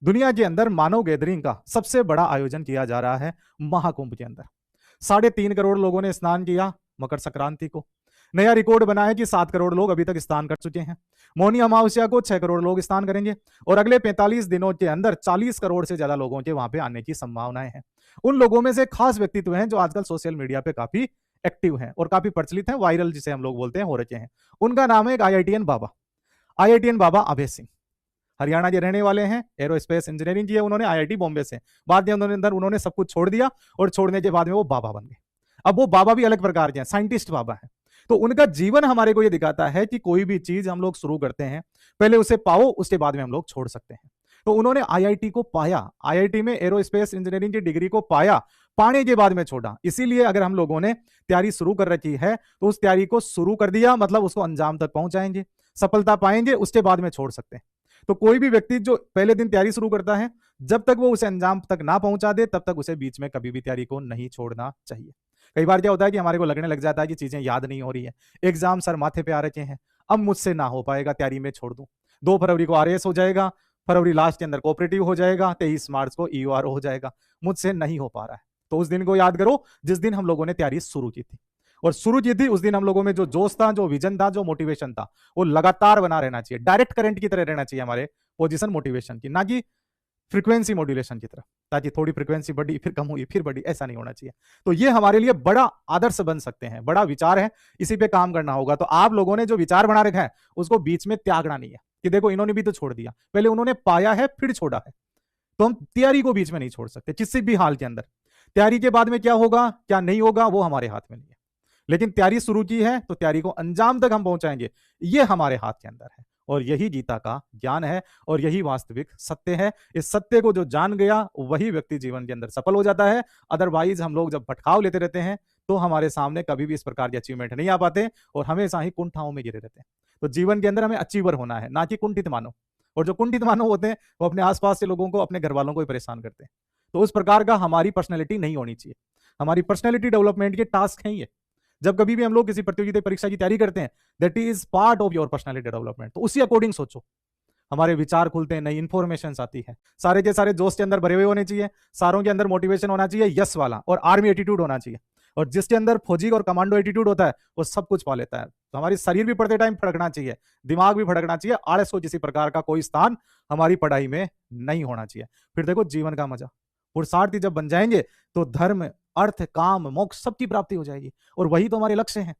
दुनिया के अंदर मानव गैदरिंग का सबसे बड़ा आयोजन किया जा रहा है महाकुंभ के अंदर। 3.5 करोड़ लोगों ने स्नान किया मकर संक्रांति को। नया रिकॉर्ड बना है कि 7 करोड़ लोग अभी तक स्नान कर चुके हैं। मौनी अमावस्या को 6 करोड़ लोग स्नान करेंगे और अगले 45 दिनों के अंदर 40 करोड़ से ज्यादा लोगों के वहां पे आने की संभावनाएं हैं। उन लोगों में से खास व्यक्तित्व हैं जो आजकल सोशल मीडिया पे काफी एक्टिव हैं और काफी प्रचलित हैं, वायरल जिसे हम लोग बोलते हैं, हो रखे हैं। उनका नाम है एक आईआईटीएन बाबा अभय सिंह। हरियाणा के रहने वाले हैं, एरोस्पेस इंजीनियरिंग की है उन्होंने आईआईटी बॉम्बे से। बाद में उन्होंने सब कुछ छोड़ दिया और छोड़ने के बाद में वो बाबा बन गए। अब वो बाबा भी अलग प्रकार के हैं, साइंटिस्ट बाबा है। तो उनका जीवन हमारे को ये दिखाता है कि कोई भी चीज हम लोग शुरू करते हैं, पहले उसे पाओ, उसके बाद में हम लोग छोड़ सकते हैं। तो उन्होंने आईआईटी को पाया, आईआईटी में एरोस्पेस इंजीनियरिंग की डिग्री को पाया, पाने के बाद में छोड़ा। इसीलिए अगर हम लोगों ने तैयारी शुरू कर रखी है तो उस तैयारी को शुरू कर दिया, मतलब उसको अंजाम तक पहुंचाएंगे, सफलता पाएंगे, उसके बाद में छोड़ सकते हैं। तो कोई भी व्यक्ति जो पहले दिन तैयारी शुरू करता है, जब तक वो उसे अंजाम तक ना पहुंचा दे तब तक उसे बीच में कभी भी तैयारी को नहीं छोड़ना चाहिए। कई बार क्या होता है कि हमारे को लगने लग जाता है कि चीजें याद नहीं हो रही है, एग्जाम सर माथे पे आ रखे हैं, अब मुझसे ना हो पाएगा, तैयारी में छोड़ दूं। 2 फरवरी को आरएएस हो जाएगा, फरवरी लास्ट के अंदर कोऑपरेटिव हो जाएगा, 23 मार्च को ईओआर हो जाएगा, मुझसे नहीं हो पा रहा है। तो उस दिन को याद करो जिस दिन हम लोगों ने तैयारी शुरू की थी, और शुरू की थी उस दिन हम लोगों में जो जोश था, जो विजन था, जो मोटिवेशन था, वो लगातार बना रहना चाहिए। डायरेक्ट करंट की तरह रहना चाहिए हमारे पोजीशन मोटिवेशन की, ना कि फ्रीक्वेंसी मॉड्यूलेशन की तरफ, ताकि थोड़ी फ्रीक्वेंसी बढ़ी फिर कम हुई फिर बढ़ी, ऐसा नहीं होना चाहिए। तो ये हमारे लिए बड़ा आदर्श बन सकते हैं, बड़ा विचार है, इसी पे काम करना होगा। तो आप लोगों ने जो विचार बना रखा है उसको बीच में त्यागना नहीं है कि देखो इन्होंने भी तो छोड़ दिया, पहले उन्होंने पाया है फिर छोड़ा है। तो हम तैयारी को बीच में नहीं छोड़ सकते किसी भी हाल के अंदर। तैयारी के बाद में क्या होगा क्या नहीं होगा वो हमारे हाथ में नहीं है, लेकिन तैयारी शुरू की है तो तैयारी को अंजाम तक हम पहुंचाएंगे, ये हमारे हाथ के अंदर है। और यही गीता का ज्ञान है और यही वास्तविक सत्य है। इस सत्य को जो जान गया वही व्यक्ति जीवन के अंदर सफल हो जाता है। अदरवाइज हम लोग जब भटकाव लेते रहते हैं तो हमारे सामने कभी भी इस प्रकार के अचीवमेंट नहीं आ पाते और हमेशा ही कुंठाओं में गिरे रहते हैं। तो जीवन के अंदर हमें अचीवर होना है, ना कि कुंठित मानव। और जो कुंठित मानव होते हैं वो अपने आसपास के लोगों को, अपने घर वालों को ही परेशान करते हैं। तो उस प्रकार का हमारी पर्सनैलिटी नहीं होनी चाहिए। हमारी पर्सनैलिटी डेवलपमेंट के टास्क हैं ये। जब कभी भी हम लोग किसी प्रतियोगिता परीक्षा की तैयारी करते हैं, that is part of your personality development. तो उसी अकॉर्डिंग सोचो, हमारे विचार खुलते हैं, नई इंफॉर्मेशन आती है, सारे के सारे जोश के अंदर भरे हुए होने चाहिए, सारों के अंदर मोटिवेशन होना चाहिए, यस वाला, और आर्मी एटीट्यूड होना चाहिए। और जिसके अंदर फौजी और कमांडो एटीट्यूड होता है वो सब कुछ पा लेता है। तो हमारी शरीर भी पढ़ते टाइम फड़कना चाहिए, दिमाग भी फड़कना चाहिए, आलस को किसी प्रकार का कोई स्थान हमारी पढ़ाई में नहीं होना चाहिए। फिर देखो जीवन का मजा। पुरुषार्थी जब बन जाएंगे तो धर्म, अर्थ, काम, मोक्ष सबकी प्राप्ति हो जाएगी और वही तो हमारे लक्ष्य हैं।